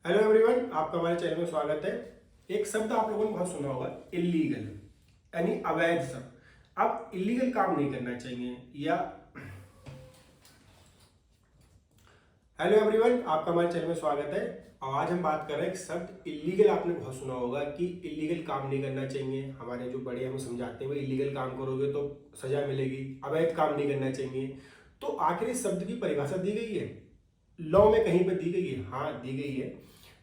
Hello everyone, आपका हमारे channel में स्वागत है। एक शब्द आप लोगों ने बहुत सुना होगा, इलीगल, यानी अवैध शब्द। अब इलीगल काम नहीं करना चाहिए या हेलो एवरीवन, आपका हमारे चैनल में स्वागत है। और आज हम बात कर रहे हैं एक शब्द इलीगल। आपने बहुत सुना होगा कि इलीगल काम नहीं करना चाहिए। हमारे जो बड़े हमें समझाते हैं, भाई इलीगल काम करोगे तो सजा मिलेगी, अवैध काम नहीं करना चाहिए। तो आखिर इस शब्द की परिभाषा दी गई है लॉ में, कहीं पर दी गई है? हाँ, दी गई है।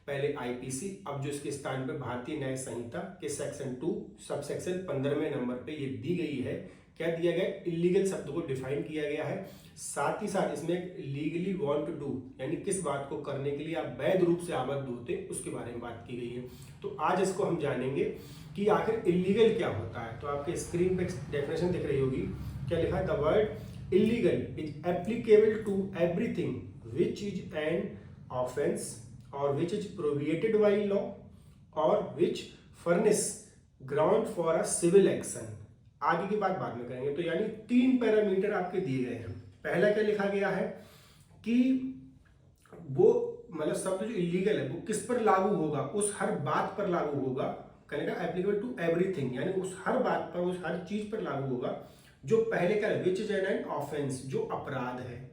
पहले आईपीसी, अब जो इसके स्थान पे भारतीय न्याय संहिता के सेक्शन 2 सब सेक्शन 15वें नंबर पे ये दी गई है। क्या दिया गया? इलीगल शब्द को डिफाइन किया गया है। साथ ही साथ इसमें लीगली वांट टू डू, यानी किस बात को करने के लिए आप वैध रूप से आबद्ध होते, उसके बारे में बात की गई है। तो आज इसको हम जानेंगे कि आखिर इलीगल क्या होता है। तो आपके स्क्रीन पे डेफिनेशन दिख रही होगी। क्या लिखा है? The word illegal is applicable to everything which is an offence or which is prohibited by law or which furnish ground for a civil action। आगे की बात बाद में करेंगे। तो यानी 3 पैरामीटर आपके दिए गए हैं। पहला क्या लिखा गया है कि वो मतलब शब्द जो इलीगल है वो किस पर लागू होगा, उस हर बात पर लागू होगा। कहने का एप्लीकेबल टू एवरीथिंग, यानी उस हर बात पर, उस हर चीज पर लागू होगा जो पहले क्या है, विच इज एन ऑफेंस, जो अपराध है।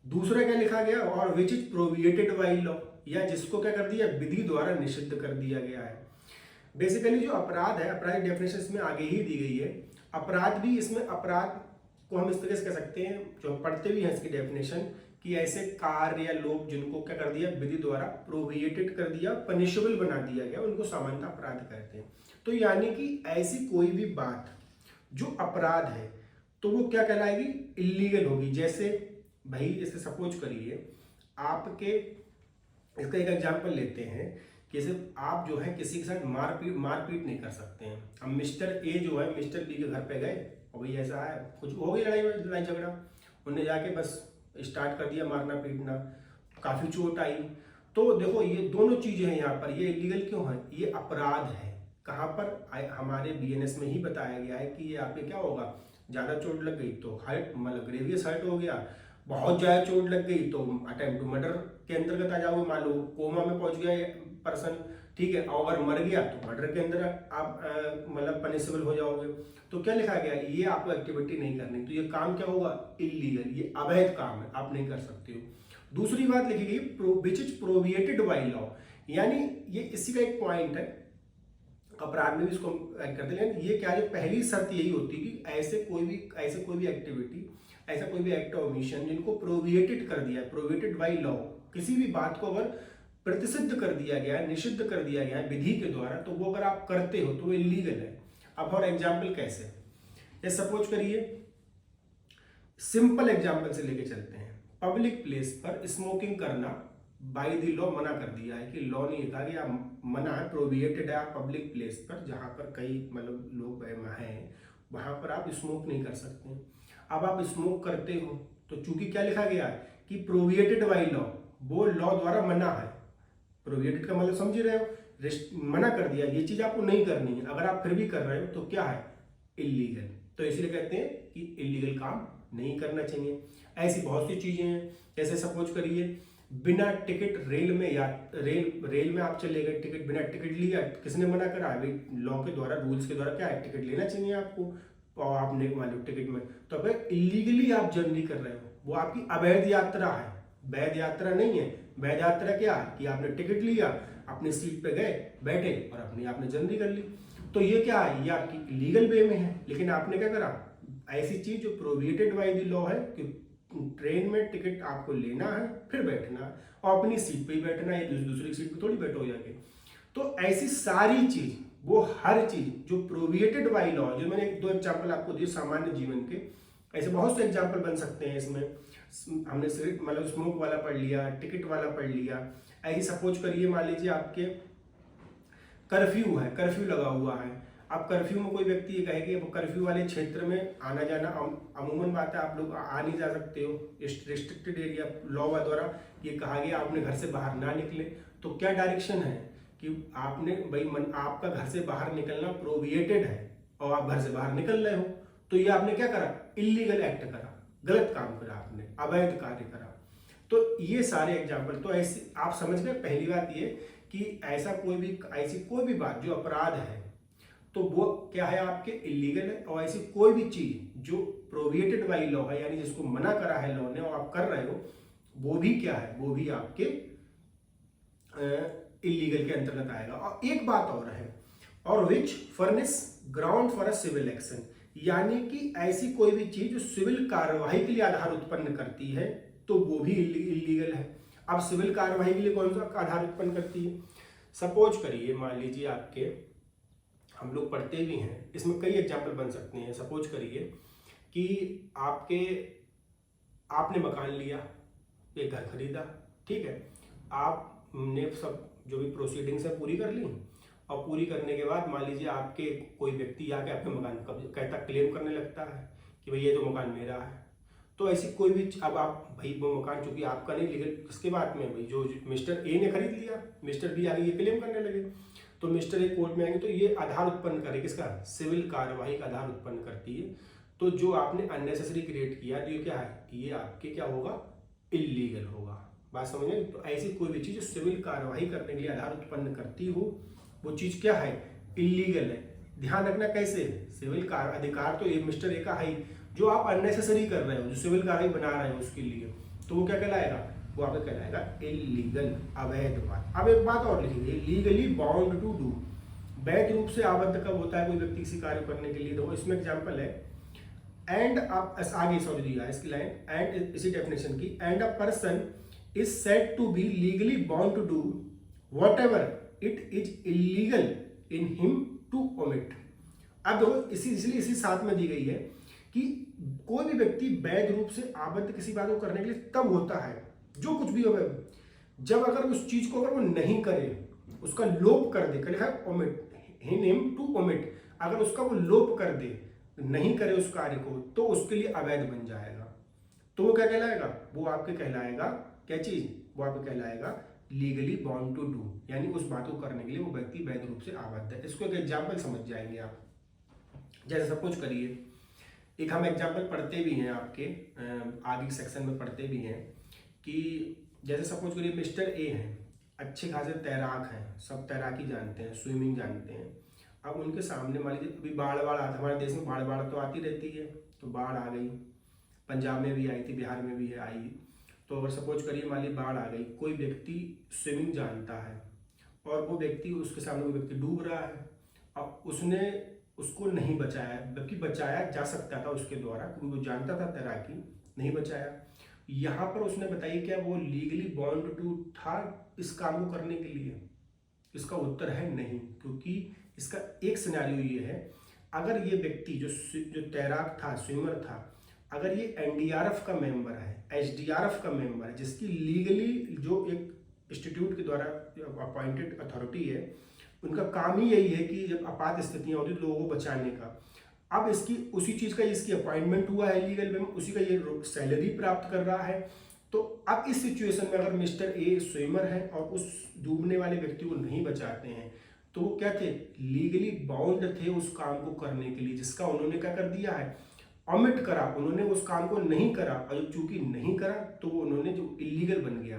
दूसरा क्या लिखा गया? और which is prohibited by law, या जिसको क्या कर दिया, विधि द्वारा निषिद्ध कर दिया गया है। बेसिकली जो अपराध है, अपराध डेफिनेशन इसमें आगे ही दी गई है। अपराध भी इसमें, अपराध को हम इस तरह से कह सकते हैं, जो हम पढ़ते भी हैं इसकी डेफिनेशन, कि ऐसे कार्य या लोग जिनको क्या कर दिया, विधि द्वारा प्रोहिबिटेड कर दिया, पनिशेबल बना दिया गया, उनको सामान्यतः अपराध कहते हैं। तो यानी कि ऐसी कोई भी बात जो अपराध है तो वो क्या कहलाएगी, इलीगल होगी। जैसे भाई, जैसे सपोज करिए आपके, इसका एक एग्जांपल लेते हैं कि जैसे आप जो है किसी के साथ मारपीट नहीं कर सकते हैं। अब मिस्टर ए जो है मिस्टर बी के घर पे गए और भाई ऐसा है, कुछ हो गई लड़ाई झगड़ा, उन्हें जाके बस स्टार्ट कर दिया मारना पीटना, काफी चोट आई। तो देखो ये दोनों चीजें हैं यहाँ पर, ये इलीगल क्यों है? ये अपराध है। कहाँ पर? हमारे बीएनएस में ही बताया गया है कि ये आपके क्या होगा, ज्यादा चोट लग गई तो हर्ट, मतलब ग्रेवियस हर्ट हो गया। बहुत ज्यादा चोट लग गई तो अटेम्प्ट टू मर्डर के अंतर्गत आ जाओगे। मान लो कोमा में पहुंच गया पर्सन, ठीक है, और अगर मर गया तो मर्डर के अंदर आप मतलब पनिशेबल हो जाओगे। तो क्या लिखा गया? ये आपको एक्टिविटी नहीं करनी, तो ये काम क्या होगा, इलीगल, ये अवैध काम है, आप नहीं कर सकते हो। दूसरी बात लिखी गई, which is prohibited by law, यानी ये इसी का एक पॉइंट है, अपराध में भी इसको ऐड करते हैं। ये क्या है, पहली शर्त यही होती है कि ऐसे कोई भी एक्टिविटी, ऐसा कोई भी एक्ट ऑफ ओमिशन जिनको प्रोहिबिटेड कर दिया है, प्रोहिबिटेड बाय लॉ, किसी भी बात को अगर प्रतिषिद्ध कर दिया गया है, निषिद्ध कर दिया गया है विधि के द्वारा, तो वो अगर आप करते हो तो वो इलीगल है। अब फॉर एग्जाम्पल कैसे? ये सपोज करिए, सिंपल एग्जाम्पल से लेके चलते हैं। पब्लिक प्लेस पर स्मोकिंग करना बाय द लॉ मना कर दिया है, कि लॉ ने कहा कि आप मना है, प्रोहिबिटेड है, आप पब्लिक प्लेस पर जहां पर कई मतलब लोग हैं वहां पर आप स्मोक नहीं कर सकते। अब आप स्मोक करते हो तो चूंकि क्या लिखा गया है कि प्रोहिबिटेड बाय लॉ, वो लॉ द्वारा मना है। प्रोहिबिटेड का मतलब समझ रहे हो, मना कर दिया, ये चीज आपको नहीं करनी है, अगर आप फिर भी कर रहे हो तो क्या है, इलीगल। तो इसलिए कहते हैं कि इलीगल काम नहीं करना चाहिए। ऐसी बहुत सी चीजें हैं, जैसे सपोज करिए बिना टिकट रेल में, या रेल में आप चले गए, टिकट बिना टिकट लिया, किसने मना करा? अभी लॉ के द्वारा, रूल्स के द्वारा क्या है, टिकट लेना चाहिए आपको, और आपने मान लो टिकट में, तो अगर इलीगली आप जर्नी कर रहे हो, वो आपकी अवैध यात्रा है, वैध यात्रा नहीं है। वैध यात्रा क्या है कि आपने टिकट लिया, अपनी सीट पे गए, बैठे और अपनी आपने जर्नी कर ली। तो ये क्या है, ये आपकी लीगल वे में है। लेकिन आपने क्या करा, ऐसी चीज जो प्रोहिबिटेड बाय द लॉ है, कि ट्रेन में टिकट आपको लेना है, फिर बैठना है और अपनी सीट पे ही बैठना है, दूसरी सीट पे थोड़ी बैठो जाके। तो ऐसी सारी चीज, वो हर चीज जो प्रोहिबिटेड बाय लॉ, जो मैंने 1-2 एग्जाम्पल आपको दिए सामान्य जीवन के, ऐसे बहुत से एग्जाम्पल बन सकते हैं इसमें। हमने सिर्फ मतलब स्मोक वाला पढ़ लिया, टिकट वाला पढ़ लिया। ऐसे सपोज करिए, मान लीजिए आपके कर्फ्यू है, कर्फ्यू लगा हुआ है। अब कर्फ्यू में कोई व्यक्ति ये कहे कि कर्फ्यू वाले क्षेत्र में आना जाना अमूमन बात है, आप लोग आ नहीं जा सकते हो, रिस्ट्रिक्टेड एरिया लॉ द्वारा ये कहा गया, आपने घर से बाहर ना निकले। तो क्या डायरेक्शन है कि आपने भाई आपका घर से बाहर निकलना प्रोहिबिटेड है और आप घर से बाहर निकल रहे हो, तो ये आपने क्या करा, इलीगल एक्ट करा, गलत काम करा, आपने अवैध कार्य करा। तो ये सारे एग्जाम्पल, तो ऐसे आप समझ गए। पहली बात ये कि ऐसी कोई भी बात जो अपराध है तो वो क्या है, आपके इलीगल है। और ऐसी कोई भी चीज जो प्रोहिबिटेड बाय लॉ है, यानी जिसको मना करा है लॉ ने और आप कर रहे हो, वो भी क्या है, वो भी आपके इलीगल के अंतर्गत आएगा। और एक बात और है, और which furnish ground for a civil action, यानी कि ऐसी कोई भी चीज जो सिविल कार्यवाही के लिए आधार उत्पन्न करती है तो वो भी इलीगल है। अब सिविल कार्यवाही के लिए कौन सा आधार उत्पन्न करती है? सपोज करिए, मान लीजिए आपके, हम लोग पढ़ते भी हैं, इसमें कई एग्जाम्पल बन सकते हैं। सपोज करिए कि आपने मकान लिया, एक घर खरीदा, ठीक है, आपने सब जो भी प्रोसीडिंग्स है पूरी कर ली, और पूरी करने के बाद मान लीजिए आपके कोई व्यक्ति आके आपके मकान कहता क्लेम करने लगता है कि भाई ये तो मकान मेरा है। तो ऐसी कोई भी, अब आप भाई वो मकान चूंकि आपका नहीं, लेकिन किसके बात में, भाई जो मिस्टर ए ने खरीद लिया, मिस्टर बी आगे ये क्लेम करने लगे, तो मिस्टर ए कोर्ट में आएंगे तो ये आधार उत्पन्न करेगी, किसका? सिविल कार्यवाही का आधार उत्पन्न करती है। तो जो आपने अननेसेसरी क्रिएट किया, तो ये क्या है, ये आपके क्या होगा, इलीगल होगा। बात समझ में? तो ऐसी कोई भी चीज जो सिविल कार्यवाही करने के लिए आधार उत्पन्न करती हो, वो चीज क्या है, इलीगल है। ध्यान रखना कैसे, सिविल अधिकार तो ये मिस्टर ए का है, जो आप अननेसेसरी कर रहे हो, जो सिविल कार्रवाई बना रहे हो उसके लिए, तो वो क्या कहलाएगा, वो आपका कहलाएगा इलीगल, अवैध बात। अब एक बात और लिखेंगे, लीगली बाउंड टू डू, वैध रूप से आबद्ध कब होता है कोई व्यक्ति किसी कार्य करने के लिए? तो इसमें एग्जांपल है, एंड आप आगे सॉरी दिया इसकी लाइन, एंड इसी डेफिनेशन की, and a person is said to be legally bound to do whatever it is illegal in him to omit. अब देखो इसलिए इसी साथ में दी गई है कि कोई भी व्यक्ति वैध रूप से आबद्ध किसी बात को करने के लिए तब होता है, जो कुछ भी हो, जब अगर उस चीज को अगर वो नहीं करे, उसका लोप कर दे, लिखा है ओमिट, हिम टू ओमिट, अगर उसका वो लोप कर दे, नहीं करे उस कार्य को, तो उसके लिए अवैध बन जाएगा। तो वो क्या कहलाएगा, वो आपके कहलाएगा क्या चीज, वो आपके कहलाएगा लीगली बाउंड टू डू, यानी उस बात को करने के लिए वो व्यक्ति वैध रूप से आबद्ध है। इसको एक एग्जाम्पल समझ जाएंगे आप। जैसे सपोज करिए, एक हम एग्जाम्पल पढ़ते भी हैं आपके आगे सेक्शन में पढ़ते भी हैं कि जैसे सपोज करिए मिस्टर ए हैं, अच्छे खासे तैराक हैं, सब तैराकी जानते हैं, स्विमिंग जानते हैं। अब उनके सामने मान लीजिए अभी बाढ़ आता, हमारे देश में बाढ़ तो आती रहती है, तो बाढ़ आ गई, पंजाब में भी आई थी, बिहार में भी आई। तो अगर सपोज करिए मान लीजिए बाढ़ आ गई, कोई व्यक्ति स्विमिंग जानता है और वो व्यक्ति, उसके सामने वो व्यक्ति डूब रहा है, अब उसने उसको नहीं बचाया, जबकि बचाया जा सकता था उसके द्वारा, क्योंकि वो जानता था तैराकी, नहीं बचाया। यहाँ पर उसने बताई क्या वो लीगली बाउंड टू था इस काम को करने के लिए? इसका उत्तर है नहीं, क्योंकि इसका एक सिनेरियो ये है, अगर ये व्यक्ति जो तैराक था, स्विमर था, अगर ये एनडीआरएफ का मेंबर है, एसडीआरएफ का मेंबर है, जिसकी लीगली जो एक इंस्टीट्यूट के द्वारा अपॉइंटेड अथॉरिटी है, उनका काम ही यही है कि जब आपात स्थितियां होती तो लोगों को बचाने का। अब इसकी उसी चीज का इसकी अपॉइंटमेंट हुआ है लीगल में, उसी का ये सैलरी प्राप्त कर रहा है। तो अब इस सिचुएशन में अगर मिस्टर ए स्विमर है और उस डूबने वाले व्यक्ति को नहीं बचाते हैं, तो वो क्या थे, लीगली बाउंड थे उस काम को करने के लिए, जिसका उन्होंने क्या कर दिया है, ऑमिट करा, उन्होंने उस काम को नहीं करा, और चूंकि नहीं करा तो वो उन्होंने जो इलीगल बन गया,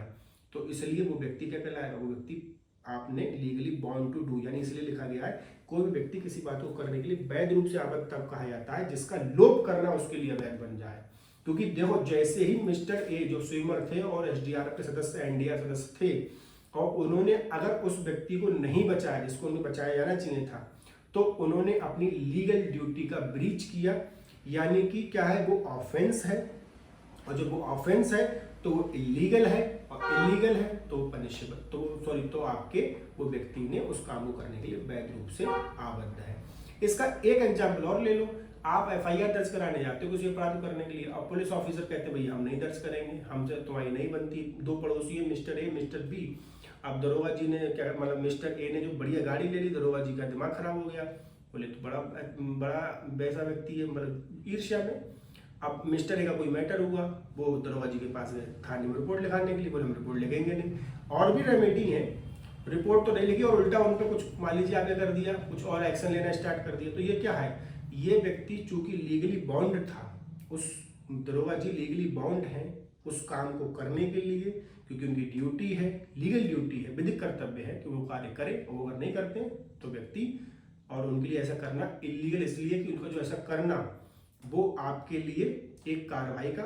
तो इसलिए वो व्यक्ति क्या कहलाएगा, वो व्यक्ति आपने लीगली बाउंड टू डू, यानी इसलिए लिखा गया है कोई भी व्यक्ति किसी बात को करने के लिए वैध रूप से आबद्ध तब कहा जाता है जिसका लोप करना उसके लिए वैध बन जाए। क्योंकि देखो जैसे ही मिस्टर ए जो स्विमर थे और एसडीआरएफ के सदस्य, एनडीआर सदस्य थे, और उन्होंने अगर उस व्यक्ति को नहीं बचाया जिसको उन्हें बचाया जाना चाहिए था, तो उन्होंने अपनी लीगल ड्यूटी का ब्रीच किया, यानी कि क्या है, वो ऑफेंस है, और जब वो ऑफेंस है तो वो इलीगल है, और इलीगल है तो पनिशेबल, तो आपके वो व्यक्ति ने उस काम को करने के लिए वैध रूप से आबद्ध है। इसका एक एग्जाम्पल और ले लो, आप एफआईआर दर्ज कराने जाते हो किसी अपराध करने के लिए, और पुलिस ऑफिसर कहते हैं भाई हम नहीं दर्ज करेंगे, हमसे तुम्हारी नहीं बनती, दो पड़ोसी है मिस्टर ए मिस्टर बी। अब दरोगा जी ने क्या, मतलब मिस्टर ए ने जो बढ़िया गाड़ी ले ली, दरोगा जी का दिमाग खराब हो गया, बोले तो बड़ा वैसा व्यक्ति है, मतलब ईर्ष्या में। अब मिस्टर ए का कोई मैटर हुआ, वो दरोगा जी के पास गए थाने में रिपोर्ट लिखाने के लिए, बोले हम रिपोर्ट लिखेंगे नहीं, और भी रेमेडी है, रिपोर्ट तो नहीं लिखी और उल्टा उन पर कुछ मान लीजिए आगे कर दिया, कुछ और एक्शन लेना स्टार्ट कर दिया। तो ये क्या है, ये व्यक्ति चूंकि लीगली बाउंड था, उस दरोगा जी लीगली बाउंड है, उस काम को करने के लिए, क्योंकि उनकी ड्यूटी है, लीगल ड्यूटी है, विधिक कर्तव्य है कि वो कार्य करें, और वो अगर नहीं करते हैं तो व्यक्ति, और उनके लिए ऐसा करना इलीगल इसलिए कि उनका जो ऐसा करना वो आपके लिए एक कार्रवाई का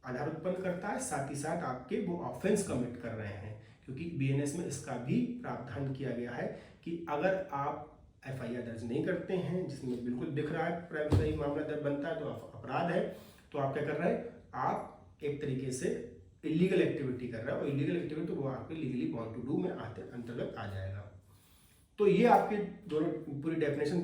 आधार उत्पन्न करता है, साथ ही साथ आपके वो ऑफेंस कमिट कर रहे हैं, क्योंकि बीएनएस में इसका भी प्रावधान किया गया है कि अगर आप एफआईआर दर्ज नहीं करते हैं, जिसमें बिल्कुल दिख रहा है प्राइवेट मामला दर्ज बनता है तो अपराध है, तो आप क्या कर रहे हैं, आप एक तरीके से इलीगल एक्टिविटी कर रहे हैं, और इलीगल एक्टिविटी तो वो आपके लीगली बॉन्ड टू डू में अंतर्गत आ जाएगा। तो ये आपके दोनों पूरी डेफिनेशन